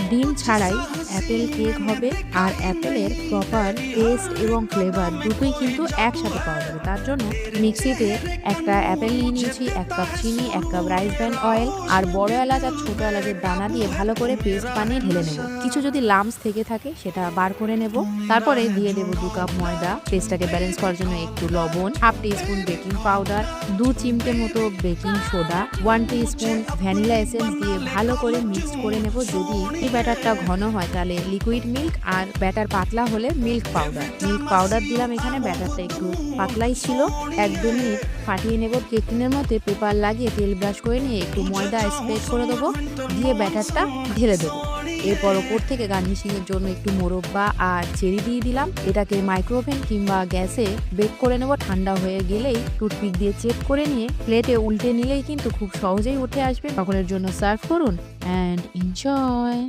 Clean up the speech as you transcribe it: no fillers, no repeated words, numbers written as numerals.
ডিম ছাড়াই Apple cake হবে। আর অ্যাপেলের প্রপার টেস্ট এবং ফ্লেভার দুটোই কিন্তু একসাথে পাওয়া যাবে। তার জন্য মিক্সিতে একটা অ্যাপেল নিয়ে নিয়েছি, ১ কাপ চিনি, ১ কাপ রাইস ব্র্যান অয়েল আর বড় এলাচ আর ছোট এলাচের দানা দিয়ে ভালো করে পেস্ট বানিয়ে ঢেলে নেব। কিছু যদি লাম্পস থেকে থাকে সেটা বার করে নেব। তারপরে দিয়ে দেব ২ কাপ ময়দা, টেস্টটাকে ব্যালেন্স করার জন্য একটু লবণ, হাফ টিস্পুন বেকিং পাউডার, ২ চিমটে মতো baking soda, 1 teaspoon vanilla essence দিয়ে ভালো করে মিক্সড করে নেব। যদি এই ব্যাটারটা ঘন হয় তাহলে লিকুইড মিল্ক, আর ব্যাটার পাতলা হলে মিল্ক পাউডার দিলাম। এখানে ব্যাটারটা একটু পাতলাই ছিল। ১-২ মিনিট ফাটিয়ে নেব। কেক টিনের মধ্যে পেপার লাগিয়ে তেল ব্রাশ করে নিয়ে একটু ময়দা স্প্রেড করে দেবো, দিয়ে ব্যাটারটা ঢেলে দেবো। এরপর ওপর থেকে গার্নিশিং এর জন্য একটু মোরব্বা আর চেরি দিয়ে দিলাম। এটাকে মাইক্রোওভেন কিংবা গ্যাসে বেক করে নেব। ঠান্ডা হয়ে গেলেই টুথপিক দিয়ে চেক করে নিয়ে প্লেটে উল্টে নিলেই কিন্তু খুব সহজেই উঠে আসবে। সকলের জন্য সার্ভ করুন অ্যান্ড এনজয়।